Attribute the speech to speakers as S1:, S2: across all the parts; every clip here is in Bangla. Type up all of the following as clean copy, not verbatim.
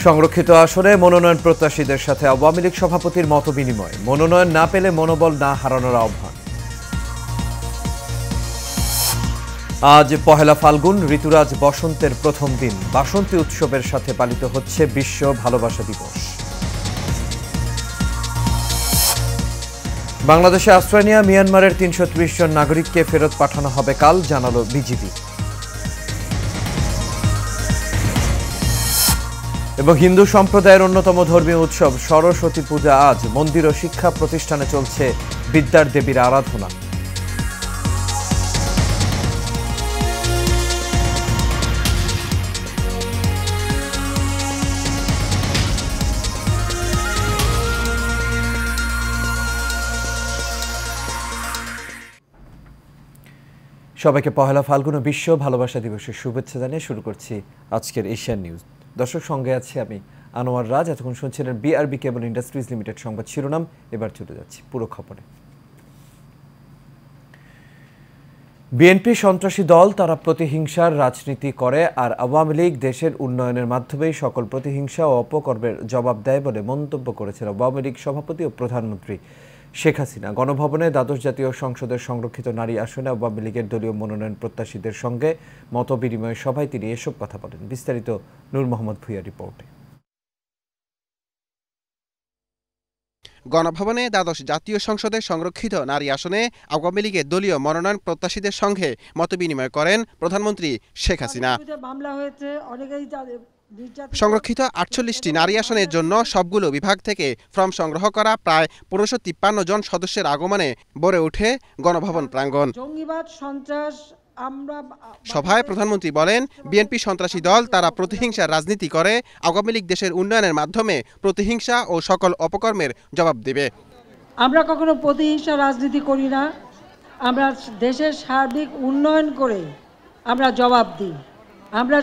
S1: সংরক্ষিত আসনে মনোনয়ন প্রত্যাশীদের সাথে আওয়ামী লীগ সভাপতির মতবিনিময়, মনোনয়ন না পেলে মনোবল না হারানোর আহ্বান। আজ পহেলা ফাল্গুন, ঋতুরাজ বসন্তের প্রথম দিন। বাসন্তী উৎসবের সাথে পালিত হচ্ছে বিশ্ব ভালোবাসা দিবস। বাংলাদেশে আশ্রয় নেওয়া মিয়ানমারের ৩৩০ জন নাগরিককে ফেরত পাঠানো হবে কাল, জানালো বিজিবি। এবং হিন্দু সম্প্রদায়ের অন্যতম ধর্মীয় উৎসব সরস্বতী পূজা আজ। মন্দির ও শিক্ষা প্রতিষ্ঠানে চলছে বিদ্যার দেবীর আরাধনা। সবাইকে পহেলা ফাল্গুন ও বিশ্ব ভালোবাসা দিবসের শুভেচ্ছা জানিয়ে শুরু করছি আজকের এশিয়ান নিউজ। দর্শক, সঙ্গে আছি আমি আনোয়ার রাজ। এতক্ষণ শুনছিলেন বিআরবি কেবল ইন্ডাস্ট্রিজ লিমিটেড সংবাদ শিরোনাম। এবার চলে যাচ্ছি পুরো খবরে। বিএনপি সন্ত্রাসী দল, তারা প্রতিহিংসার রাজনীতি করে, আর আওয়ামী লীগ দেশের উন্নয়নের মাধ্যমেই সকল প্রতিহিংসা ও অপকর্মের জবাব দেয় বলে মন্তব্য করেছেন আওয়ামী লীগ সভাপতি ও প্রধানমন্ত্রী শেখ হাসিনা। গণভবনে দ্বাদশ জাতীয় সংসদের সংরক্ষিত নারী আসনে আওয়ামী লীগের দলীয় মনোনয়ন প্রত্যাশীদের সঙ্গে মতবিনিময় সভায় তিনি এসব কথা বলেন। বিস্তারিত নূর মোহাম্মদ ভুঁইয়া রিপোর্টে।
S2: গণভবনে দ্বাদশ জাতীয় সংসদের সংরক্ষিত নারী আসনে আওয়ামী লীগের দলীয় মনোনয়ন প্রত্যাশীদের সঙ্গে মতবিনিময় করেন প্রধানমন্ত্রী শেখ হাসিনা। সংরক্ষিত ৪৮টি নারী আসনের জন্য সবগুলো বিভাগ থেকে ফর্ম সংগ্রহ করা প্রায় ১৫৫৩ জন সদস্যের আগমনে ভরে ওঠে গণভবন প্রাঙ্গণ। সভায় প্রধানমন্ত্রী বলেন, বিএনপি সন্ত্রাসী দল, তারা প্রতিহিংসার রাজনীতি করে। আওয়ামী লীগ দেশের উন্নয়নের মাধ্যমে প্রতিহিংসা ও সকল অপকর্মের জবাব দেবে।
S3: আমরা কখনো প্রতিহিংসা রাজনীতি করি না, আমরা দেশের সার্বিক উন্নয়ন করে আমরা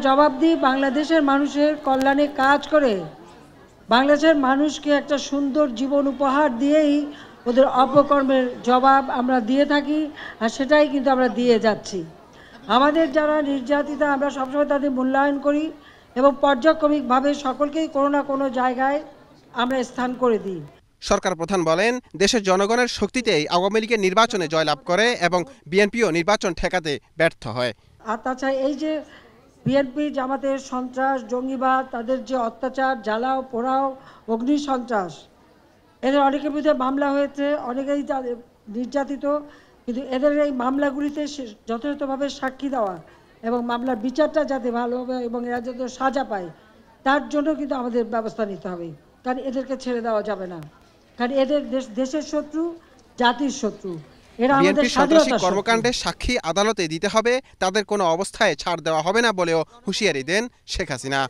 S3: জবাব দিই বাংলাদেশের মানুষের কল্যাণে কাজ করে বাংলাদেশের মানুষকে একটা সুন্দর জীবন উপহার দিয়েই ওদের অপকর্মের জবাব আমরা দিয়ে থাকি, আর সেটাই কিন্তু আমরা দিয়ে যাচ্ছি। আমাদের যারা নির্যাতিতা, আমরা সবসময় তাদের মূল্যায়ন করি এবং পর্যায়ক্রমিকভাবে সকলকেই কোনো না কোনো জায়গায় আমরা স্থান করে দিই।
S2: সরকার প্রধান বলেন, দেশের জনগণের শক্তিতেই আওয়ামী লীগের নির্বাচনে জয়লাভ করে এবং বিএনপিও নির্বাচন ঠেকাতে ব্যর্থ হয়।
S3: আর তাছাড়া এই যে বিএনপি জামাতের সন্ত্রাস, জঙ্গিবাদ, তাদের যে অত্যাচার, জ্বালাও পোড়াও, অগ্নি সন্ত্রাস, এদের অনেকের বিরুদ্ধে মামলা হয়েছে, অনেকেই নির্যাতিত, কিন্তু এদের এই মামলাগুলিতে যথাযথভাবে সাক্ষী দেওয়া এবং মামলার বিচারটা যাতে ভালো হবে এবং এরা যাতে সাজা পায়, তার জন্য কিন্তু আমাদের ব্যবস্থা নিতে হবে। কারণ এদেরকে ছেড়ে দেওয়া যাবে না, কারণ এদের দেশের শত্রু, জাতির শত্রু।
S2: বিএনপি সন্ত্রাসী কর্মকাণ্ডের সাক্ষী আদালতে দিতে হবে, তাদের কোনো অবস্থায় ছাড় দেওয়া হবে না বলেও হুঁশিয়ারি দেন শেখ হাসিনা।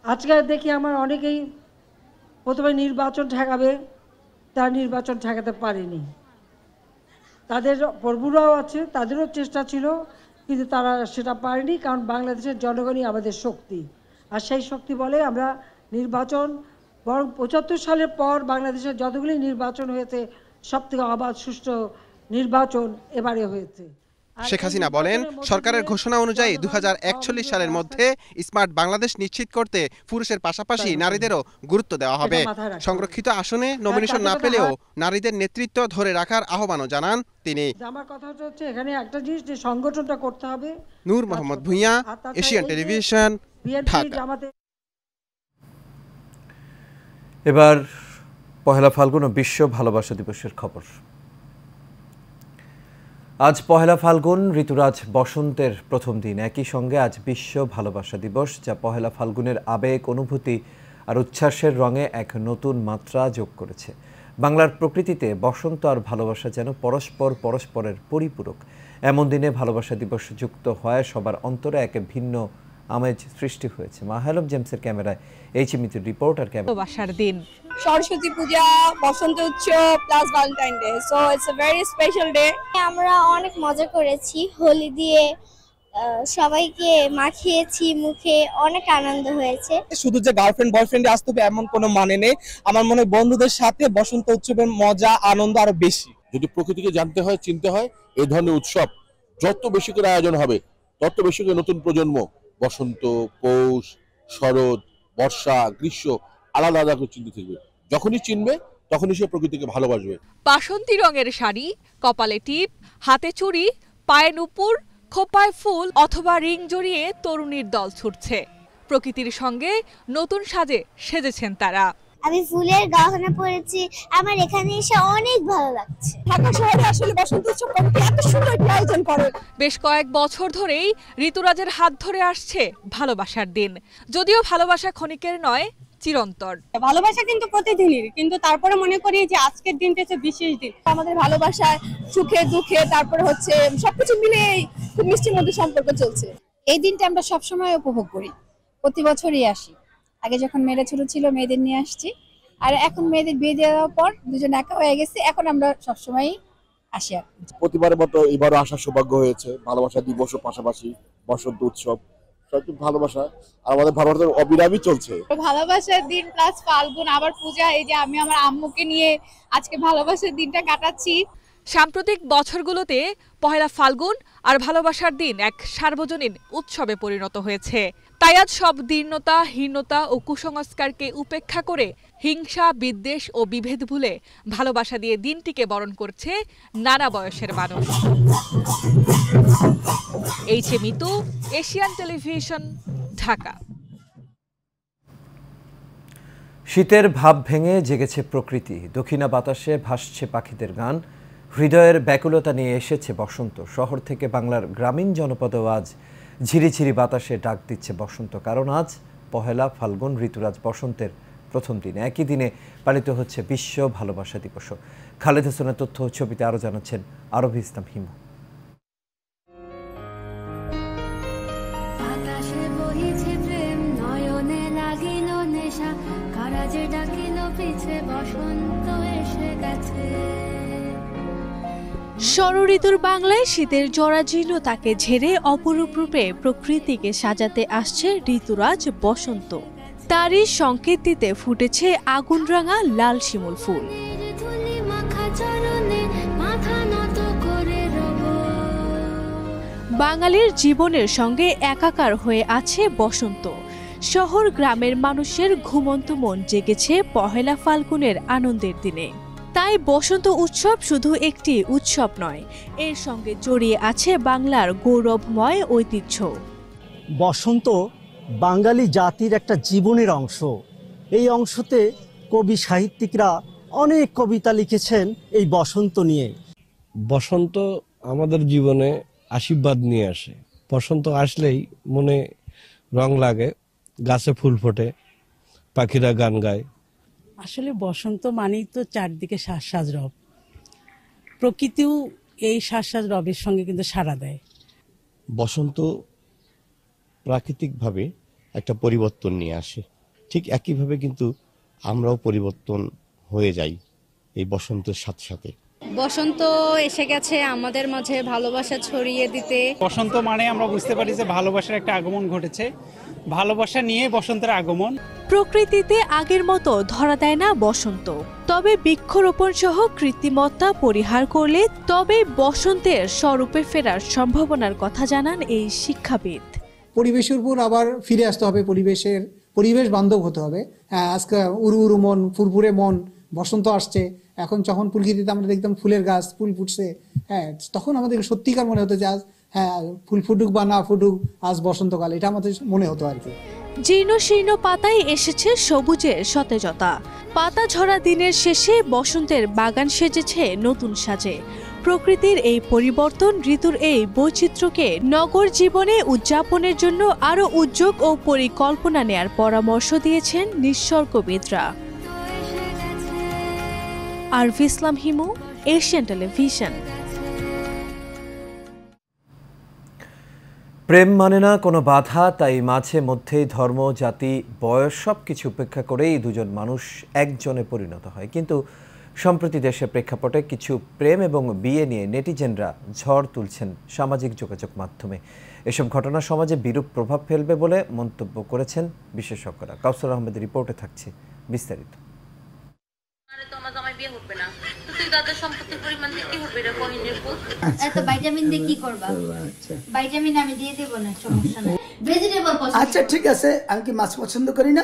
S3: আজকে দেখি আমার অনেকেই প্রথমে নির্বাচন ঠেকাবে, তার নির্বাচন ঠেকাতে পারেনি। তাদের প্রভুরাও আছে, তাদেরও চেষ্টা ছিল, কিন্তু তারা সেটা পারেনি, কারণ বাংলাদেশের জনগণই আমাদের শক্তি। আর সেই শক্তি বলে আমরা নির্বাচন, বরং ৭৫ সালের পর বাংলাদেশের যতগুলি নির্বাচন হয়েছে সবথেকে অবাধ সুষ্ঠু নির্বাচন এবারে হয়েছে।
S2: শেখ হাসিনা বলেন, সরকারের ঘোষণা অনুযায়ী ২০৪১ সালের মধ্যে স্মার্ট বাংলাদেশ নিশ্চিত করতে পুরুষের পাশাপাশি নারীদেরও গুরুত্ব দেওয়া হবে। সংরক্ষিত আসনে নমিনেশন না পেলেও নারীদের নেতৃত্ব ধরে রাখার আহ্বানও জানান তিনি।
S3: আমার কথা হচ্ছে এখানে একটা জিনিস, যে সংগঠনটা করতে হবে।
S2: নূর মোহাম্মদ ভুঁইয়া, এশিয়ান টেলিভিশন, ঢাকা।
S1: এবার পহেলা ফাল্গুন ও বিশ্ব ভালোবাসা দিবসের খবর। আজ পহেলা ফাল্গুন, ঋতুরাজ বসন্তের প্রথম দিন। একই সঙ্গে আজ বিশ্ব ভালোবাসা দিবস, যা পহেলা ফাল্গুনের আবেগ, অনুভূতি আর উচ্ছ্বাসের রঙে এক নতুন মাত্রা যোগ করেছে। বাংলার প্রকৃতিতে বসন্ত আর ভালোবাসা যেন পরস্পরের পরিপূরক। এমন দিনে ভালোবাসা দিবস যুক্ত হয় সবার অন্তরে এক ভিন্ন আমেজ সৃষ্টি হয়েছে। মাহালম জেমসের ক্যামেরায় এইচএমইতে রিপোর্ট আর
S4: ভালোবাসার দিন,
S5: সরস্বতী পূজা, বসন্ত উৎসব plus Valentine day, so it's a very special day.
S6: আমরা অনেক মজা করেছি, হোলি দিয়ে সবাইকে মাখিয়েছি, মুখে অনেক আনন্দ হয়েছে।
S7: শুধু যে গার্লফ্রেন্ড বয়ফ্রেন্ডে আসতে হবে এমন কোনো মানে নেই। আমার মনে হয় বন্ধুদের সাথে বসন্ত উৎসবের মজা, আনন্দ আরো বেশি।
S8: যদি প্রকৃতিকে জানতে হয়, চিনতে হয়, এই ধরনের উৎসব যত বেশি করে আয়োজন হবে, তত বেশি করে নতুন প্রজন্ম বসন্ত, পৌষ, শরৎ, বর্ষা গ্রীষ্ম আলাদা আলাদা করে চিনতে থাকবে। যখনই চিনবে তখনই সে প্রকৃতিকে ভালোবাসবে।
S4: বাসন্তী রঙের শাড়ি, কপালে টিপ, হাতে চুড়ি, পায়ে নুপুর, খোপায় ফুল অথবা রিং জড়িয়ে তরুণীর দল ছুটছে। প্রকৃতির সঙ্গে নতুন সাজে সেজেছেন তারা।
S6: আমি ফুলের গহনা পরেছি, আমার এখানে এসে অনেক ভালো লাগছে।
S5: ঢাকা শহরে আসলে বসন্ত উৎসব কমিটি এত সুন্দর একটা আয়োজন করে।
S4: বেশ কয়েক বছর ধরেই ঋতুরাজের হাত ধরে আসছে ভালোবাসার দিন। যদিও ভালোবাসা ক্ষণিকের নয়, চিরন্তর।
S5: ভালোবাসা কিন্তু প্রতিদিনই, কিন্তু তারপরে মনে করি যে আজকের দিনটা হচ্ছে বিশেষ দিন। আমাদের ভালোবাসায় সুখে দুঃখে তারপরে হচ্ছে সবকিছু মিলে খুব মিষ্টির মধ্যে সম্পর্ক চলছে। এই দিনটা আমরা সবসময় উপভোগ করি, প্রতি বছরই আসি। আগে যখন মেয়েরা ছোট ছিল মেয়েদের নিয়ে আসছি, আর এখন মেয়েদের বিয়ে দেওয়ার পর দুজন একা হয়ে গেছে, এখন আমরা সবসময় আসি।
S8: প্রতিবারের মতো এবারও আসার সৌভাগ্য হয়েছে। ভালোবাসা দিবসের পাশাপাশি বসন্ত উৎসব, সবকিছু ভালোবাসা আর আমাদের ভালোবাসা অবিরামই চলছে।
S5: ভালোবাসার দিন প্লাস ফাল্গুন, আবার পূজা। এই যে আমি আমার আম্মুকে নিয়ে আজকে ভালোবাসার দিনটা কাটাচ্ছি।
S4: সাম্প্রতিক বছরগুলোতে পহেলা ফাল্গুন আর ভালোবাসার দিন এক সার্বজনীন উৎসবে পরিণত হয়েছে। তাই আজ সব দীর্ণতা, হীনতা ও কুসংস্কারকে উপেক্ষা করে হিংসা, বিদ্বেষ ও বিভেদ ভুলে ভালোবাসা দিয়ে দিনটিকে বরণ করছে নানা বয়সের মানুষ। এইচএ মিতু, এশিয়ান টেলিভিশন, ঢাকা।
S1: শীতের ভাব ভেঙে জেগেছে প্রকৃতি। দক্ষিণা বাতাসে ভাসছে পাখিদের গান। হৃদয়ের ব্যাকুলতা নিয়ে এসেছে বসন্ত। শহর থেকে বাংলার গ্রামীণ জনপদেও আজ ঝিরিঝিরি বাতাসে ডাক দিচ্ছে বসন্ত। কারণ আজ পহেলা ফাল্গুন, ঋতুরাজ বসন্তের প্রথম দিন। একই দিনে পালিত হচ্ছে বিশ্ব ভালোবাসা দিবস। খালেদ হোসেনের তথ্য ছবিতে আরও জানাচ্ছেন আরবি ইসলাম হিমু।
S9: ষড়ঋতুর বাংলায় শীতের জরাজীর্ণতাকে ঝেড়ে অপরূপ রূপে প্রকৃতিকে সাজাতে আসছে ঋতুরাজ বসন্ত। তারই সংকেত দিতে ফুটেছে আগুনরাঙা লাল শিমুল ফুল। বাঙালির জীবনের সঙ্গে একাকার হয়ে আছে বসন্ত। শহর গ্রামের মানুষের ঘুমন্ত মন জেগেছে পহেলা ফাল্গুনের আনন্দের দিনে। তাই বসন্ত উৎসব শুধু একটি উৎসব নয়, এর সঙ্গে জড়িয়ে আছে বাংলার গৌরবময় ঐতিহ্য।
S10: বসন্ত বাঙালি জাতির একটা জীবনের অংশ। এই অংশতে কবি সাহিত্যিকরা অনেক কবিতা লিখেছেন এই বসন্ত নিয়ে।
S11: বসন্ত আমাদের জীবনে আশীর্বাদ নিয়ে আসে। বসন্ত আসলেই মনে রং লাগে, গাছে ফুল ফোটে, পাখিরা গান গায়।
S12: আসলে বসন্ত মানেই তো চারদিকে শ্বাস রব। প্রকৃতিও এই শ্বাস রবের সঙ্গে কিন্তু সাড়া দেয়।
S11: বসন্ত প্রাকৃতিকভাবে একটা পরিবর্তন নিয়ে আসে, ঠিক একইভাবে কিন্তু আমরাও পরিবর্তন হয়ে যাই এই বসন্তের সাথে সাথে।
S5: বসন্ত এসে গেছে আমাদের মাঝে ভালোবাসা ছড়িয়ে দিতে।
S13: বসন্ত মানে আমরা বুঝতে পারি যে ভালোবাসার একটা আগমন ঘটেছে, ভালোবাসা নিয়ে বসন্তের আগমন।
S9: প্রকৃতিতে আগের মতো ধরা দেয় না বসন্ত, তবে বৃক্ষরোপণ সহ কৃত্রিমতা পরিহার করলে তবে বসন্তের স্বরূপে ফেরার সম্ভাবনার কথা জানান এই শিক্ষাবিদ।
S14: পরিবেশের উপর আবার ফিরে আসতে হবে, পরিবেশ বান্ধব হতে হবে। আজকে উরু উরু মন, ফুরফুরে মন, বসন্ত আসছে। এখন যখন প্রকৃতিতে আমরা দেখতাম ফুলের গাছ, ফুল ফুটছে, তখন আমাদের সত্যিকার মনে হতো যে আজ ফুল ফুটুক বা না ফুটুক, আজ বসন্তকাল, এটা আমাদের মনে হতো আর কি।
S9: জীর্ণ শীর্ণ পাতায় এসেছে সবুজের সতেজতা। পাতা ঝরা দিনের শেষে বসন্তের বাগান সেজেছে নতুন সাজে। প্রকৃতির এই পরিবর্তন, ঋতুর এই বৈচিত্র্যকে নগর জীবনে উদযাপনের জন্য আরও উদ্যোগ ও পরিকল্পনা নেয়ার পরামর্শ দিয়েছেন নিসর্গবিদরা। আরবি ইসলাম হিমু, এশিয়ান টেলিভিশন।
S1: প্রেম মানে না কোনো বাধা, তাই মাঝে মধ্যেই ধর্ম, জাতি, বয়স সব কিছু উপেক্ষা করেই দুজন মানুষ একজনে পরিণত হয়। কিন্তু সম্প্রতি দেশের প্রেক্ষাপটে কিছু প্রেম এবং বিয়ে নিয়ে নেটিজেনরা ঝড় তুলছেন সামাজিক যোগাযোগ মাধ্যমে। এসব ঘটনা সমাজে বিরূপ প্রভাব ফেলবে বলে মন্তব্য করেছেন বিশেষজ্ঞরা। কাউসার আহমেদের রিপোর্টে থাকছে বিস্তারিত।
S15: দাদার সম্পত্তির পরিমাণ দিয়ে কি হবে এটা কই নেব?
S16: এত ভিটামিন দিয়ে কি করবা? ভিটামিন আমি দিয়ে দেব না, সমস্যা নাই। ভেজিটেবল পছন্দ।
S17: আচ্ছা ঠিক আছে, আমি কি মাছ পছন্দ করি না?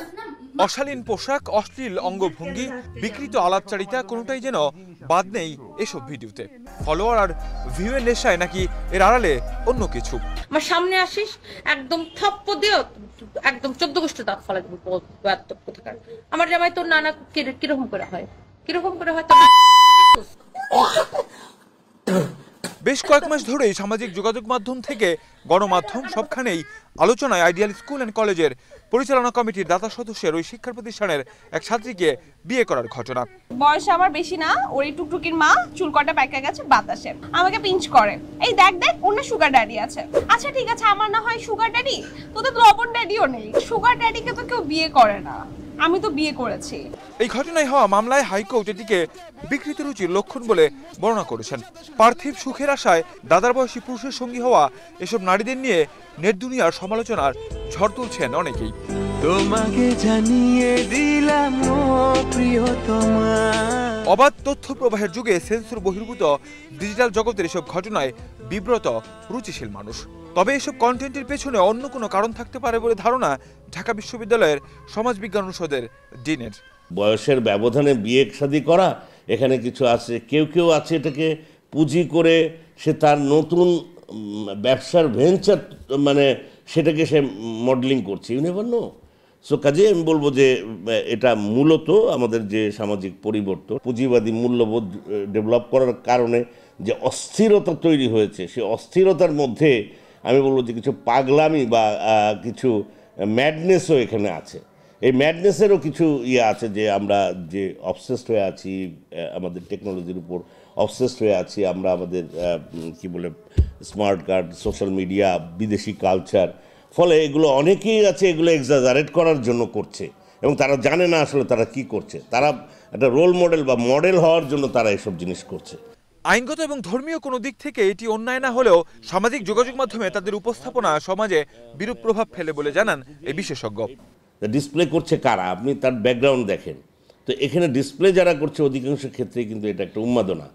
S18: অশালীন পোশাক, অশ্লীল অঙ্গভঙ্গি, বিকৃত আলাপচারিতা কোনোটাই যেন বাদ নেই এসব ভিডিওতে। ফলোয়ার আর ভিউয়ের নেশায় নাকি এর আড়ালে অন্য কিছু।
S15: আমার সামনে আসিস একদম থপ্প দিও, একদম 14 গোষ্ঠী দাঁত ফেলে দেব কোথাকার। আমার জামাই তোর নানা কিরকম করে হয়, কিরকম করে হয়।
S18: বেশ কয়েক মাস ধরেই সামাজিক যোগাযোগ মাধ্যম থেকে গণমাধ্যম সবখানেই আলোচনায় আইডিয়াল স্কুল অ্যান্ড কলেজের পরিচালনা কমিটির দাতা সদস্যের ওই শিক্ষা প্রতিষ্ঠানের এক ছাত্রীকে বিয়ে করার ঘটনা।
S19: বয়স আমার বেশি না, ওর এই টুকটুকির মা চুল কটা পাইকা গেছে বাতাসে, আমাকে পিঞ্চ করে, এই দেখ দেখ ওর না সুগার ড্যাডি আছে। আচ্ছা ঠিক আছে, আমার না হয় সুগার ড্যাডি, তোদের লবণ ড্যাডিও নেই। সুগার ড্যাডিকে তো কেউ বিয়ে করে না, আমি তো বিয়ে করেছি।
S18: এই ঘটনায় হওয়া মামলায় হাইকোর্ট এটিকে বিকৃত রুচির লক্ষণ বলে বর্ণনা করেছেন। পার্থিব সুখের আশায় দাদার বয়সী পুরুষের সঙ্গী হওয়া এসব নারীদের নিয়ে নেট দুনিয়ার সমালোচনার ঝড় তুলছেন অনেকেই। তোমাকে জানিয়ে দিলাম প্রিয়তমা। অবাধ তথ্য প্রবাহের যুগে সেন্সর বহির্ভূত ডিজিটাল জগতের এসব ঘটনায় বিব্রত রুচিশীল মানুষ। তবে এসব কন্টেন্টের পেছনে অন্য কোনো কারণ থাকতে পারে বলে ধারণা ঢাকা বিশ্ববিদ্যালয়ের সমাজবিজ্ঞান অনুষদের ডিনের।
S20: বয়সের ব্যবধানে বিয়ে শাদী করা এখানে কিছু আছে, কেউ কেউ আছে এটাকে পুঁজি করে সে তার নতুন ব্যবসার ভেঞ্চার মানে সেটাকে সে মডেলিং করছে, ইউ নেভার নো। সো কাজে আমি বলবো যে এটা মূলত আমাদের যে সামাজিক পরিবর্তন, পুঁজিবাদী মূল্যবোধ ডেভেলপ করার কারণে যে অস্থিরতা তৈরি হয়েছে, সেই অস্থিরতার মধ্যে আমি বলবো যে কিছু পাগলামি বা কিছু ম্যাডনেসও এখানে আছে। এই ম্যাডনেসেরও কিছু আছে যে আমরা যে অবসেসড হয়ে আছি, আমাদের টেকনোলজির উপর অবসেসড হয়ে আছি আমরা, আমাদের কি বলে স্মার্ট কার্ড, সোশ্যাল মিডিয়া, বিদেশি কালচার, ফলে এগুলো অনেকেই আছে এগুলো এক্সাজারেট করার জন্য করছে এবং তারা জানে না আসলে তারা কি করছে। তারা একটা রোল মডেল বা মডেল হওয়ার জন্য তারা এসব জিনিস করছে।
S18: আইনগত এবং ধর্মীয় কোনো দিক থেকে এটি অন্যায় না হলেও সামাজিক যোগাযোগ মাধ্যমে তাদের উপস্থাপনা সমাজে বিরূপ প্রভাব ফেলে বলে জানান এই বিশেষজ্ঞ।
S20: ডিসপ্লে করছে কারা, আপনি তার ব্যাকগ্রাউন্ড দেখেন, তো এখানে ডিসপ্লে যারা করছে অধিকাংশ ক্ষেত্রেই কিন্তু এটা একটা উন্মাদনা।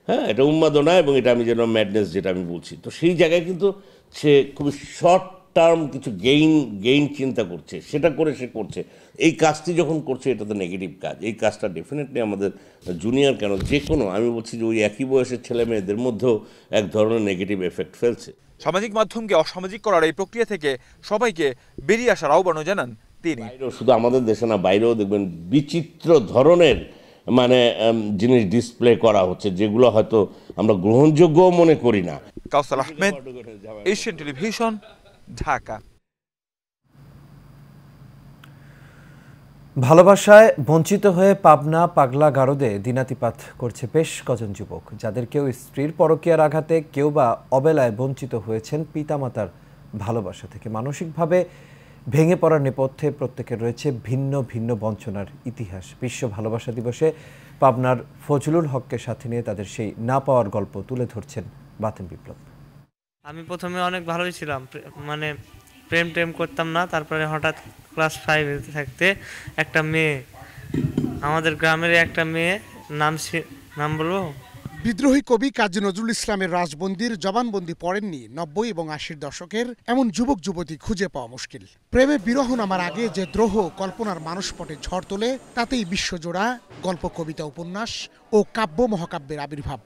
S20: হ্যাঁ, এটা উন্মাদনা এবং এটা আমি যেন ম্যাডনেস যেটা আমি বলছি, তো সেই জায়গায় কিন্তু সে খুব শর্ট টার্ম কিছু গেইন চিন্তা করছে, সেটা করে সে করছে। এই কাজটি যখন করছে এটা তো নেগেটিভ কাজ। এই কাজটা ডেফিনেটলি আমাদের জুনিয়র কেন যে কোনো, আমি বলছি যে ওই একই বয়সের ছেলে মেয়েদের মধ্যেও এক ধরনের নেগেটিভ এফেক্ট ফেলছে।
S18: সামাজিক মাধ্যমকে অসামাজিক করার এই প্রক্রিয়া থেকে সবাইকে বেরিয়ে আসার আহ্বানও জানান তিনি।
S20: শুধু আমাদের দেশে না, বাইরেও দেখবেন বিচিত্র ধরনের মানে জিনিস ডিসপ্লে করা হচ্ছে যেগুলো হয়তো আমরা গ্রহণযোগ্য মনে করি না।
S18: কাউসার আহমেদ, এশিয়ান টেলিভিশন, ঢাকা।
S1: ভালোবাসায় বঞ্চিত হয়ে পাবনা পাগলা গারদে দিনাতিপাত করছে বেশ কজন যুবক, যাদের কেউ স্ত্রীর পরকীয়ার আঘাতে, কেউ বা অবেলায় বঞ্চিত হয়েছেন পিতামাতার ভালোবাসা থেকে। মানসিকভাবে ভেঙে পড়ার নেপথ্যে প্রত্যেকের রয়েছে ভিন্ন ভিন্ন বঞ্চনার ইতিহাস। বিশ্ব ভালোবাসা দিবসে পাবনার ফজলুল হককে সাথে নিয়ে তাদের সেই না পাওয়ার গল্প তুলে ধরছেন বাতেন বিপ্লব।
S21: আমি প্রথমে অনেক ভালোই ছিলাম, মানে প্রেম করতাম না। তারপরে হঠাৎ ক্লাস 5 থাকতে একটা মেয়ে, আমাদের গ্রামের একটা মেয়ে, নাম বলবো,
S22: বিদ্রোহী কবি কাজী নজরুল ইসলামের রাজবন্দির জবানবন্দি পড়েননি 90 এবং 80-র দশকের এমন যুবক যুবতী খুঁজে পাওয়া মুশকিল। প্রেমে বিরহ নামার আগে যে দ্রোহ কল্পনার মানসপটে ঝড় তোলে, তাতেই বিশ্বজোড়া গল্প, কবিতা, উপন্যাস ও কাব্য মহাকাব্যের আবির্ভাব।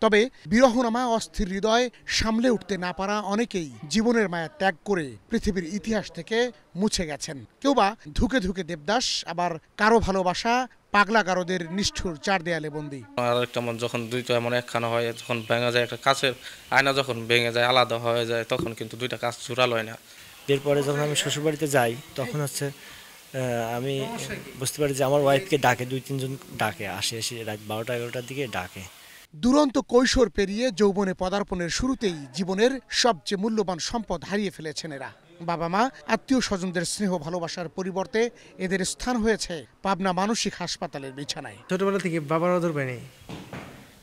S22: তবে বিরহনামা অস্থির হৃদয় সামলে উঠতে না পারা অনেকেই জীবনের মায়া ত্যাগ করে পৃথিবীর ইতিহাস থেকে মুছে গেছেন। কেউ বা ধুকে ধুকে দেবদাস, আবার কারো ভালোবাসা পাগলা গারদের নিষ্ঠুর 4 দেয়ালে বন্দী।
S23: আর একটা মন যখন দুইটা এমন একখানা হয়, যখন ভেঙে যায়, একটা কাছের আয়না যখন ভেঙে যায়, আলাদা হয়ে যায়, তখন কিন্তু দুইটা কাজ জোড়ালো হয় না।
S24: এরপরে যখন আমি শ্বশুরবাড়িতে যাই, তখন হচ্ছে আমি বুঝতে পারি যে আমার ওয়াইফকে ডাকে, 2-3 জন ডাকে, এসে রাত 12টা-11টার দিকে ডাকে।
S22: দুরন্ত কৈশোর পেরিয়ে যৌবনে পদার্পণের শুরুতেই জীবনের সবচেয়ে মূল্যবান সম্পদ হারিয়ে ফেলেছেন এরা। বাবা মা, আত্মীয় স্বজনদের স্নেহ ভালোবাসার পরিবর্তে এদের স্থান হয়েছে পাবনা মানসিক হাসপাতালের বিছানায়।
S24: ছোটবেলা থেকে বাবার আদর পাইনি,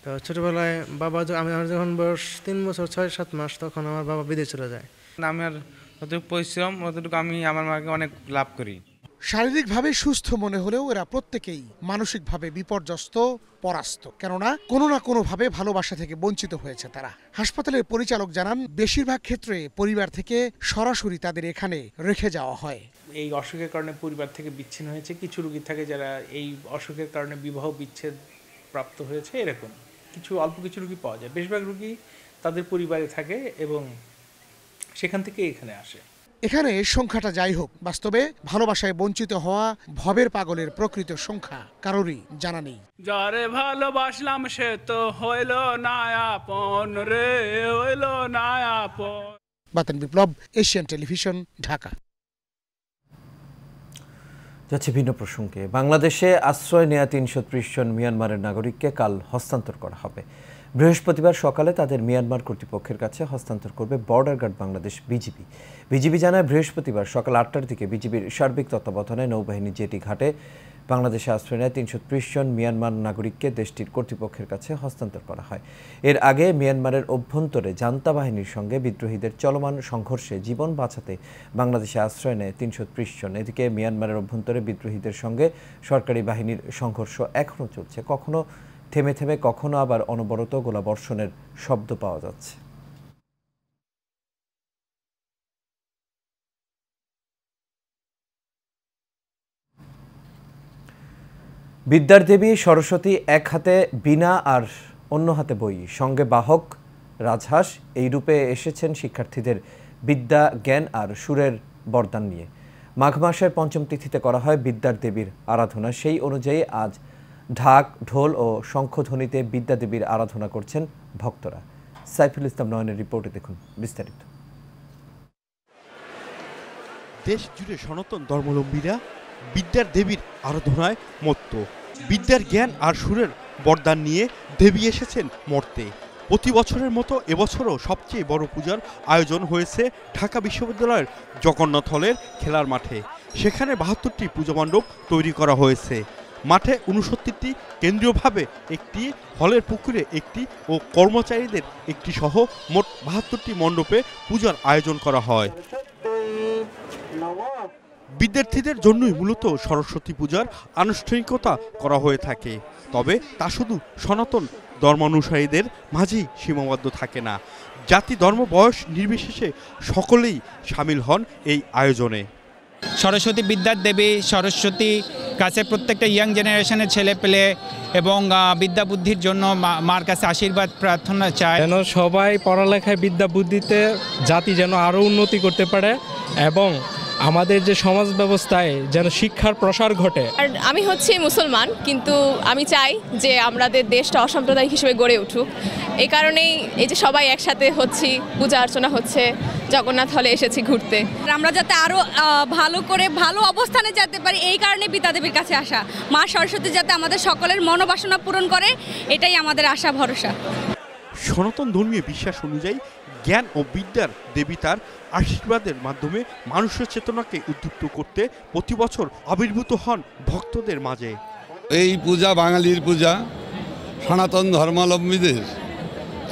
S24: তো ছোটবেলায় বাবা, আমার যখন বয়স 3 বছর 6-7 মাস, তখন আমার বাবা বিদেশ চলে যায়।
S25: আমার যতটুকু পরিশ্রম অতটুকু আমি আমার মাকে অনেক লাভ করি।
S22: শারীরিকভাবে সুস্থ মনে হলেও এরা প্রত্যেকেই মানসিকভাবে বিপর্যস্ত, পরাস্ত। কেননা কোনো না কোনোভাবে ভালোবাসা থেকে বঞ্চিত হয়েছে তারা। হাসপাতালের পরিচালক জানান, বেশিরভাগ ক্ষেত্রে পরিবার থেকে সরাসরি তাদের এখানে রেখে যাওয়া হয়।
S13: এই অসুখের কারণে পরিবার থেকে বিচ্ছিন্ন হয়েছে, কিছু রোগী থাকে যারা এই অসুখের কারণে বিবাহ বিচ্ছেদ প্রাপ্ত হয়েছে, এরকম অল্প কিছু রোগী পাওয়া যায়। বেশিরভাগ রোগী তাদের পরিবারে থাকে এবং সেখান থেকে এখানে আসে।
S22: এখানে সংখ্যাটা যাই হোক, বাস্তবে ভালোবাসায় বঞ্চিত হওয়া ভবের পাগলের প্রকৃত সংখ্যা কারোরই জানা নেই।
S2: যারে ভালোবাসলাম সে তো হইল না আপন রে, হইল না আপন।
S22: বাতেন বিপ্লব, এশিয়ান টেলিভিশন, ঢাকা।
S1: যাচ্ছে ভিন্ন প্রসঙ্গে। বাংলাদেশে আশ্রয় নেওয়া ৩৩০ জন মিয়ানমারের নাগরিককে কাল হস্তান্তর করা হবে। বৃহস্পতিবার সকালে তাদের মিয়ানমার কর্তৃপক্ষের কাছে হস্তান্তর করবে বর্ডার গার্ড বাংলাদেশ বিজিবি জানায়, বৃহস্পতিবার সকাল ৮টার দিকে বিজিবির সার্বিক তত্ত্বাবধানে নৌবাহিনী জেটি ঘাটে বাংলাদেশে আশ্রয় নেয় ৩৩০ জন মিয়ানমার নাগরিককে দেশটির কর্তৃপক্ষের কাছে হস্তান্তর করা হয়। এর আগে মিয়ানমারের অভ্যন্তরে জান্তা বাহিনীর সঙ্গে বিদ্রোহীদের চলমান সংঘর্ষে জীবন বাঁচাতে বাংলাদেশে আশ্রয় নেয় ৩৩০ জন। এদিকে মিয়ানমারের অভ্যন্তরে বিদ্রোহীদের সঙ্গে সরকারি বাহিনীর সংঘর্ষ এখনও চলছে, কখনো থেমে থেমে কখনো আবার অনবরত গোলাবর্ষণের শব্দ পাওয়া যাচ্ছে। বিদ্যার দেবী সরস্বতী এক হাতে বীণা আর অন্য হাতে বই, সঙ্গে বাহক রাজহাঁস, এই রূপে এসেছেন শিক্ষার্থীদের বিদ্যা, জ্ঞান আর সুরের বরদান নিয়ে। মাঘ মাসের পঞ্চম তিথিতে করা হয় বিদ্যার দেবীর আরাধনা। সেই অনুযায়ী আজ ঢাক, ঢোল ও শঙ্খধ্বনিতে বিদ্যা দেবীর আরাধনা করছেন ভক্তরা। সাইফুল ইসলাম নয়নের রিপোর্টে দেখুন বিস্তারিত।
S3: দেশ জুড়ে সনাতন ধর্মাবলম্বীরা বিদ্যার দেবীর আরাধনায় মত্ত। বিদ্যার জ্ঞান আর সুরের বরদান নিয়ে দেবী এসেছেন মর্তে। প্রতি বছরের মতো এবছরও সবচেয়ে বড় পূজার আয়োজন হয়েছে ঢাকা বিশ্ববিদ্যালয়ের জগন্নাথ হলের খেলার মাঠে। সেখানে ৭২টি পূজা মণ্ডপ তৈরি করা হয়েছে। মাঠে ৬৯টি, কেন্দ্রীয়ভাবে একটি, হলের পুকুরে একটি ও কর্মচারীদের একটি সহ মোট ৭২টি মণ্ডপে পূজার আয়োজন করা হয়। বিদ্যার্থীদের জন্যই মূলত সরস্বতী পূজার আনুষ্ঠানিকতা করা হয়ে থাকে। তবে তা শুধু সনাতন ধর্মানুসারীদের মাঝেই সীমাবদ্ধ থাকে না। জাতি, ধর্ম, বয়স নির্বিশেষে সকলেই সামিল হন এই আয়োজনে।
S6: সরস্বতী বিদ্যার দেবী সরস্বতী কাছে প্রত্যেকটা ইয়াং জেনারেশনের ছেলে পেলে এবং বিদ্যা বুদ্ধির জন্য মার কাছে আশীর্বাদ প্রার্থনা চায়,
S7: যেন সবাই পড়ালেখায় বিদ্যা বুদ্ধিতে জাতি যেন আরও উন্নতি করতে পারে এবং আমাদের যে সমাজ ব্যবস্থায় যেন শিক্ষার প্রসার ঘটে।
S25: আর আমি হচ্ছে মুসলমান, কিন্তু আমি চাই যে আমাদের দেশটা অসাম্প্রদায়িক হিসেবে গড়ে উঠুক। এই কারণেই এই যে সবাই একসাথে হচ্ছি, পূজা অর্চনা হচ্ছে, জগন্নাথ হলে এসেছি ঘুরতে।
S26: আমরা যাতে আরও ভালো করে ভালো অবস্থানে যেতে পারি, এই কারণে বিদ্যা দেবীর কাছে আসা। মা সরস্বতী যাতে আমাদের সকলের মনোবাসনা পূরণ করে, এটাই আমাদের আশা ভরসা।
S3: সনাতন ধর্মীয় বিশ্বাস অনুযায়ী জ্ঞান ও বিদ্যার দেবী তার আশীর্বাদের মাধ্যমে মানুষের চেতনাকে উদ্দীপ্ত করতে প্রতি বছর আবির্ভূত হন ভক্তদের মাঝে।
S27: এই পূজা বাঙালির পূজা, সনাতন ধর্মাবলম্বীদের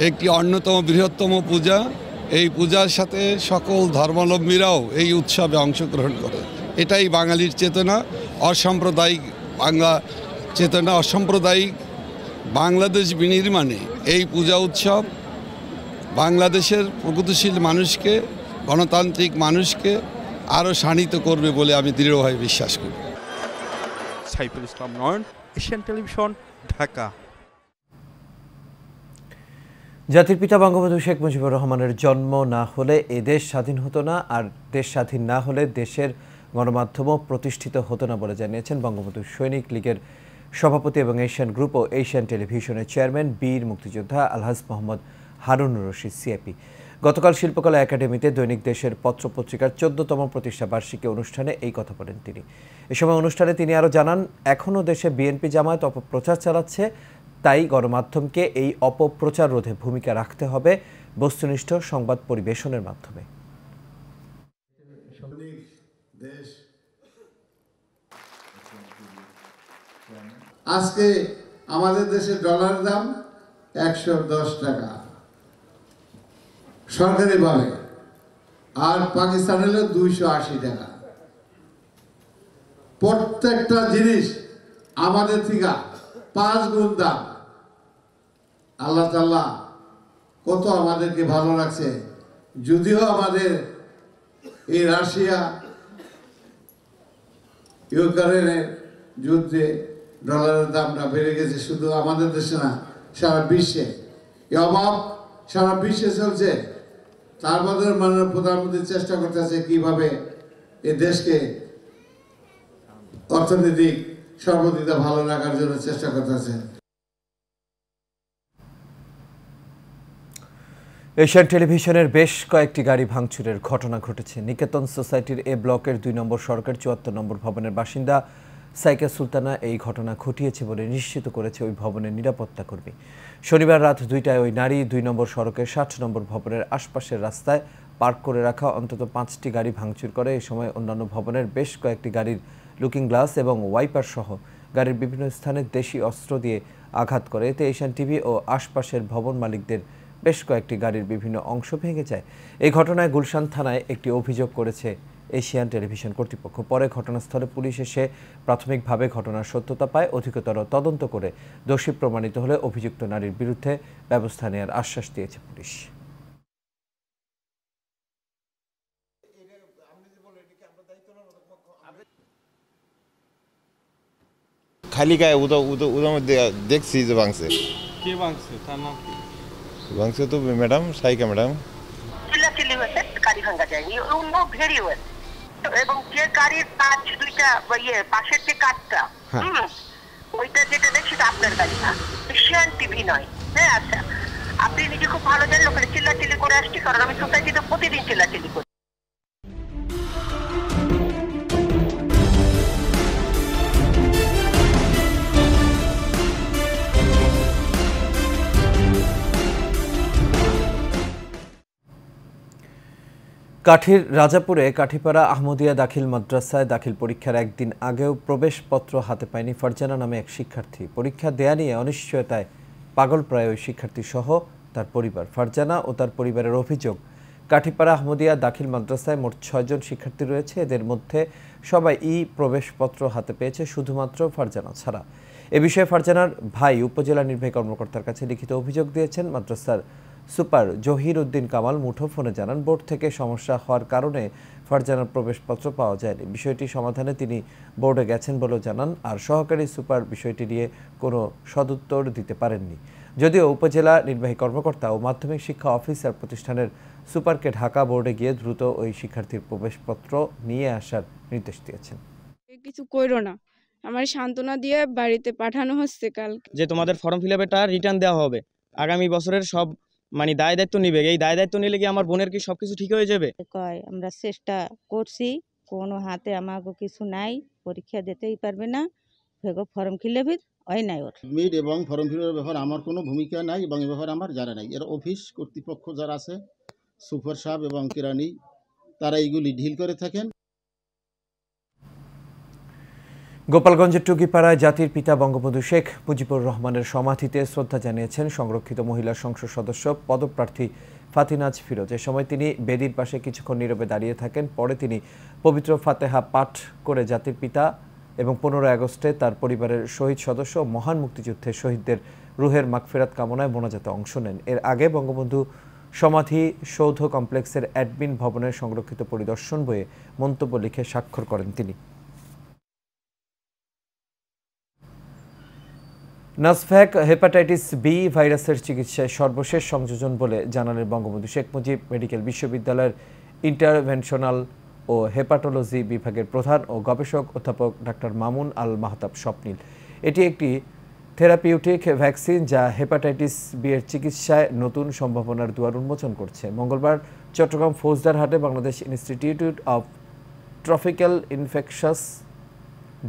S27: একটি অন্যতম বৃহত্তম পূজা। এই পূজার সাথে সকল ধর্মাবলম্বীরাও এই উৎসবে অংশগ্রহণ করে। এটাই বাঙালির চেতনা, অসাম্প্রদায়িক বাংলা চেতনা, অসাম্প্রদায়িক বাংলাদেশ বিনির্মাণে এই পূজা উৎসব বাংলাদেশের প্রগতিশীল মানুষকে, গণতান্ত্রিক মানুষকে আরও শানিত করবে বলে আমি দৃঢ়ভাবে বিশ্বাস করি।
S3: সাইফুল ইসলাম নয়ন, এশিয়ান টেলিভিশন, ঢাকা।
S1: জাতির পিতা বঙ্গবন্ধু শেখ মুজিবুর রহমানের জন্ম না হলে এ দেশ স্বাধীন হতো না, আর দেশ স্বাধীন না হলে দেশের গণমাধ্যমও প্রতিষ্ঠিত হতো না বলে জানিয়েছেন বঙ্গবন্ধু সৈনিক লীগের সভাপতি এবং এশিয়ান গ্রুপ ও এশিয়ান টেলিভিশনের চেয়ারম্যান বীর মুক্তিযোদ্ধা আলহাজ মোহাম্মদ হারুনুর রশিদ সিএপি। গতকাল শিল্পকলা একাডেমিতে দৈনিক দেশের পত্রপত্রিকার 14তম প্রতিষ্ঠা বার্ষিকী অনুষ্ঠানে এই কথা বলেন তিনি। এ সময় অনুষ্ঠানে তিনি আরও জানান, এখনও দেশে বিএনপি জামায়াত অপপ্রচার চালাচ্ছে, তাই গণমাধ্যমকে এই অপপ্রচার রোধে ভূমিকা রাখতে হবে বস্তুনিষ্ঠ সংবাদ পরিবেশনের মাধ্যমে।
S28: আজকে আমাদের দেশে ডলার দাম 110 টাকা সরকারিভাবে, আর পাকিস্তান হলো 280 টাকা। প্রত্যেকটা জিনিস আমাদের থেকে 5 গুণ দাম। আল্লাহ তাআলা কত আমাদেরকে ভালো রাখছে। যদিও আমাদের এই রাশিয়া ইউক্রেনের যুদ্ধে ডলারের দামটা বেড়ে গেছে, শুধু আমাদের দেশে না, সারা বিশ্বে এই অভাব সারা বিশ্বে চলছে। তার মধ্যে মাননীয় প্রধানমন্ত্রী চেষ্টা করতেছে কিভাবে এই দেশকে অর্থনৈতিক সর্বদিকে ভালো রাখার জন্য চেষ্টা করতেছে।
S1: এশিয়ান টেলিভিশনের বেশ কয়েকটি গাড়ি ভাঙচুরের ঘটনা ঘটেছে। নিকেতন সোসাইটির এ ব্লকের 2 নম্বর সড়কের 74 নম্বর ভবনের বাসিন্দা সাইকা সুলতানা এই ঘটনা ঘটিয়েছে বলে নিশ্চিত করেছে ওই ভবনের নিরাপত্তা কর্মী। শনিবার রাত 2টায় ওই নারী 2 নম্বর সড়কের 60 নম্বর ভবনের আশপাশের রাস্তায় পার্ক করে রাখা অন্তত 5টি গাড়ি ভাঙচুর করে। এই সময় অন্যান্য ভবনের বেশ কয়েকটি গাড়ির লুকিং গ্লাস এবং ওয়াইপার সহ গাড়ির বিভিন্ন স্থানে দেশি অস্ত্র দিয়ে আঘাত করে। এতে এশিয়ান টিভি ও আশপাশের ভবন মালিকদের বেশ কয়েকটি গাড়ির বিভিন্ন অংশ ভেঙে যায়। এই ঘটনায় গুলশান থানায় একটি অভিযোগ করেছে এশিয়ান টেলিভিশন কর্তৃপক্ষ। পরে ঘটনাস্থলে পুলিশ এসে প্রাথমিকভাবে ঘটনার সত্যতা পায়। অধিকতর তদন্ত করে দোষী প্রমাণিত হলে অভিযুক্ত নারীর বিরুদ্ধে ব্যবস্থা নেওয়ার আশ্বাস দিয়েছে পুলিশ।
S4: খালি গায়ে উদা মধ্যে দেখছি যে ভাঙছে।
S13: কে ভাঙছে? তার নাম কি?
S4: ভাঙছে তো ম্যাডাম, সাইকা ম্যাডাম।
S5: চিল্লাচিল্লি হয়েছে, গাড়ি ভাঙা যায়নি। Very well. এবং যে গাড়ির কাজ দুইটা পাশের যে কাজটা, ওইটা যেটা দেখছি সেটা আপনার গাড়ি না, এশিয়ান টিভি নয়। হ্যাঁ, আচ্ছা, আপনি নিজে খুব ভালো জানেন ওখানে চিল্লাচিল্লি করে আসছি, কারণ আমি সোসাইটিতে প্রতিদিন চিল্লাচিল্লি করি।
S1: কাঠির রাজাপুরে কাঠিপাড়া আহমদিয়া দাখিল মাদ্রাসায় দাখিল পরীক্ষার একদিন আগেও প্রবেশপত্র হাতে পায়নি ফারজানা নামে এক শিক্ষার্থী। পরীক্ষা দেয়া নিয়ে অনিশ্চয়তায় পাগলপ্রায় ওই শিক্ষার্থী সহ তার পরিবার। ফারজানা ও তার পরিবারের অভিযোগ, কাঠিপাড়া আহমদিয়া দাখিল মাদ্রাসায় মোট 6 জন শিক্ষার্থী রয়েছে। এদের মধ্যে সবাই প্রবেশপত্র হাতে পেয়েছে, শুধুমাত্র ফারজানা ছাড়া। এ বিষয়ে ফারজানার ভাই উপজেলা নির্বাহী কর্মকর্তার কাছে লিখিত অভিযোগ দিয়েছেন। মাদ্রাসার সুপার জহির উদ্দিন কামাল মুঠোফোনে জানান, বোর্ড থেকে সমস্যা হওয়ার কারণে ফারজানার প্রবেশপত্র পাওয়া যায়নি। বিষয়টি সমাধানে তিনি বোর্ডে গেছেন বলেও জানান। আর সহকারী সুপার বিষয়টি নিয়ে কোনো সদুত্তর দিতে পারেননি। যদিও উপজেলা নির্বাহী কর্মকর্তা ও মাধ্যমিক শিক্ষা অফিসার প্রতিষ্ঠানের সুপারকে ঢাকা বোর্ডে গিয়ে দ্রুত ওই শিক্ষার্থীর প্রবেশপত্র নিয়ে আসার নির্দেশ দিয়েছেন।
S8: কিছু কইরো না, আমার সান্ত্বনা দিয়ে বাড়িতে পাঠানো হচ্ছে কাল
S9: যে তোমাদের ফর্ম ফিল আপটা রিটার্ন দেওয়া হবে, আগামী বছরের সব দায় দায়িত্ব নিবে। এই দায় দায়িত্ব নিলে কি আমার বোনের কি সবকিছু ঠিক হয়ে যাবে?
S10: কয় আমরা চেষ্টা করছি, কোনো হাতে আমাকে কিছু নাই, পরীক্ষা দিতেই পারবে না, ফর্ম ফিল আপ হয় নাই। ওর
S11: মিড এবং ফর্ম ফিল আপের ব্যাপারে আমার কোনো ভূমিকা নাই এবং এ ব্যাপারে আমার জানা নাই। এর অফিস কর্তৃপক্ষ যারা আছে, সুপার সাহেব এবং কেরানি, তারা এইগুলি ডিল করে থাকেন।
S1: গোপালগঞ্জের টুকিপাড়ায় জাতির পিতা বঙ্গবন্ধু শেখ মুজিবুর রহমানের সমাধিতে শ্রদ্ধা জানিয়েছেন সংরক্ষিত মহিলা সংসদ সদস্য পদপ্রার্থী ফাতিনাজ ফিরোজ। এ সময় তিনি বেদির পাশে কিছুক্ষণ নীরবে দাঁড়িয়ে থাকেন। পরে তিনি পবিত্র ফাতেহা পাঠ করে জাতির পিতা এবং 15 আগস্টে তার পরিবারের শহীদ সদস্য ও মহান মুক্তিযুদ্ধের শহীদদের রুহের মাগফিরাত কামনায় মোনাজাতে অংশ নেন। এর আগে বঙ্গবন্ধু সমাধি সৌধ কমপ্লেক্সের অ্যাডমিন ভবনের সংরক্ষিত পরিদর্শন বইয়ে মন্তব্য লিখে স্বাক্ষর করেন তিনি। নাসফ্যাক হেপাটাইটিস বি ভাইরাসের চিকিৎসায় সর্বশেষ সংযোজন বলে জানালেন বঙ্গবন্ধু শেখ মুজিব মেডিকেল বিশ্ববিদ্যালয়ের ইন্টারভেনশনাল ও হেপাটোলজি বিভাগের প্রধান ও গবেষক অধ্যাপক ডাক্তার মামুন আল মাহতাব স্বপ্নিল। এটি একটি থেরাপিউটিক ভ্যাকসিন যা হেপাটাইটিস বি এর চিকিৎসায় নতুন সম্ভাবনার দুয়ার উন্মোচন করছে। মঙ্গলবার চট্টগ্রাম ফৌজদারহাটে Bangladesh institute of tropical infectious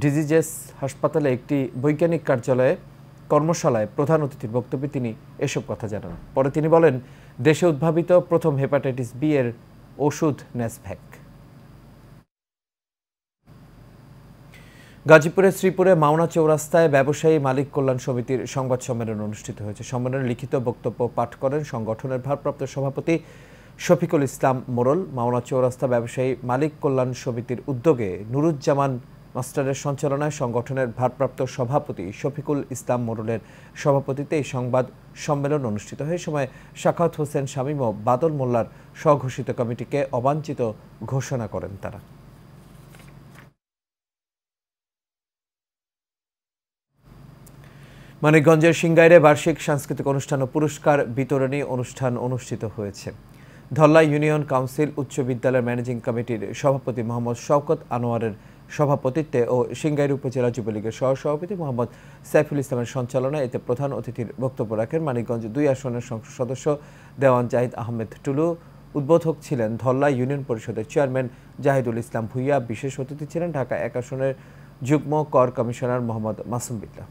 S1: diseases হাসপাতালে একটি বৈজ্ঞানিক কার্যালয়ে কর্মশালায় প্রধান অতিথির বক্তব্যে তিনি এসব কথা জানান। পরে তিনি বলেন, দেশে উদ্ভাবিত প্রথম হেপাটাইটিস বি এর ওষুধ নাসভ্যাক। গাজীপুরের শ্রীপুরে মাওনা চৌরাস্তায় ব্যবসায়ী মালিক কল্যাণ সমিতির সংবাদ সম্মেলন অনুষ্ঠিত হয়েছে। সম্মেলনে লিখিত বক্তব্য পাঠ করেন সংগঠনের ভারপ্রাপ্ত সভাপতি শফিকুল ইসলাম মোরল। মাওনা চৌরাস্তা ব্যবসায়ী মালিক কল্যাণ সমিতির উদ্যোগে নুরুজ্জামান মাস্টারের সঞ্চালনায় সংগঠনের ভারপ্রাপ্ত সভাপতি শফিকুল ইসলাম মোড়লের সভাপতিত্বে এই সংবাদ সম্মেলন অনুষ্ঠিত হয়। সময় সাখাওয়াত হোসেন শামীম ও বাদল মোল্লার স্বঘোষিত কমিটিকে অবাঞ্ছিত ঘোষণা করেন তারা। মানিকগঞ্জের সিংগাইরে বার্ষিক সাংস্কৃতিক অনুষ্ঠান ও পুরস্কার বিতরণী অনুষ্ঠান অনুষ্ঠিত হয়েছে। ধল্লা ইউনিয়ন কাউন্সিল উচ্চ বিদ্যালয়ের ম্যানেজিং কমিটির সভাপতি মোহাম্মদ শওকত আনোয়ারের সভাপতিত্বে ও সিংগাইর উপজেলা যুবলীগের সহসভাপতি মোহাম্মদ সাইফুল ইসলামের সঞ্চালনায় এতে প্রধান অতিথির বক্তব্য রাখেন মানিকগঞ্জ 2 আসনের সংসদ সদস্য দেওয়ান জাহিদ আহমেদ টুলু। উদ্বোধক ছিলেন ধল্লা ইউনিয়ন পরিষদের চেয়ারম্যান জাহিদুল ইসলাম ভুইয়া। বিশেষ অতিথি ছিলেন ঢাকা 1 আসনের যুগ্ম কর কমিশনার মোহাম্মদ মাসুম বিল্লাহ।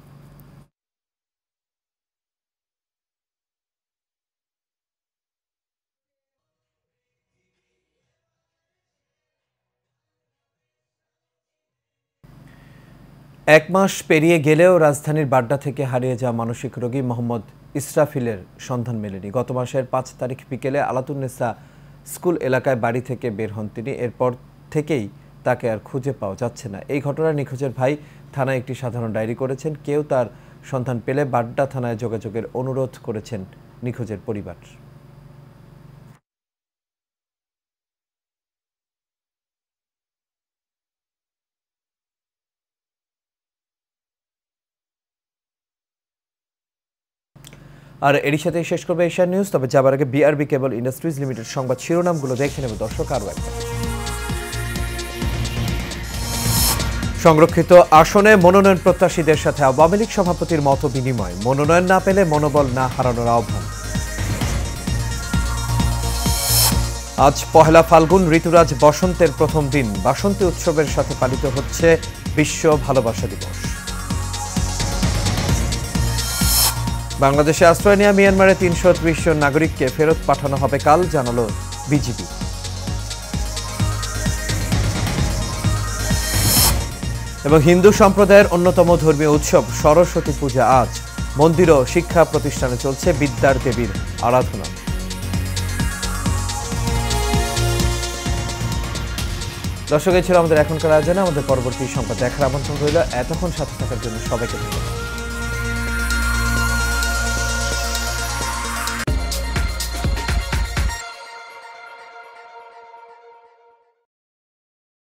S1: এক মাস পেরিয়ে গেলেও রাজধানীর বাড্ডা থেকে হারিয়ে যাওয়া মানসিক রোগী মোহাম্মদ ইসরাফিলের সন্ধান মেলেনি। গত মাসের 5 তারিখ বিকেলে আলাতুন্নেসা স্কুল এলাকায় বাড়ি থেকে বের হন তিনি। এরপর থেকেই তাকে আর খুঁজে পাওয়া যাচ্ছে না। এই ঘটনায় নিখোঁজের ভাই থানায় একটি সাধারণ ডায়েরি করেছেন। কেউ তার সন্ধান পেলে বাড্ডা থানায় যোগাযোগের অনুরোধ করেছেন নিখোঁজের পরিবার। আর এর সাথে শেষ করবে এশিয়ান নিউজ। তবে যাবার আগে বিআরবি কেবল ইন্ডাস্ট্রিজ লিমিটেড সংবাদ শিরোনামগুলো দেখে নেব দর্শক আরও একবার। সংরক্ষিত আসনে মনোনয়ন প্রত্যাশীদের সাথে আওয়ামী লীগ সভাপতির মত বিনিময়। মনোনয়ন না পেলে মনোবল না হারানোর আহ্বান। আজ পহেলা ফাল্গুন, ঋতুরাজ বসন্তের প্রথম দিন। বাসন্তী উৎসবের সাথে পালিত হচ্ছে বিশ্ব ভালোবাসা দিবস। বাংলাদেশে আশ্রয় নেওয়া মিয়ানমারে 330 জন নাগরিককে ফেরত পাঠানো হবে কাল, জানালো বিজিবি। এবং হিন্দু সম্প্রদায়ের অন্যতম ধর্মীয় উৎসব সরস্বতী পূজা আজ। মন্দির ও শিক্ষা প্রতিষ্ঠানে চলছে বিদ্যার দেবীর আরাধনা। দর্শক, এই ছিল আমাদের এখনকার আয়োজনে। আমাদের পরবর্তী সংবাদ দেখার আমন্ত্রণ রইল। এতক্ষণ সাথে থাকার জন্য সবাইকে ধন্যবাদ।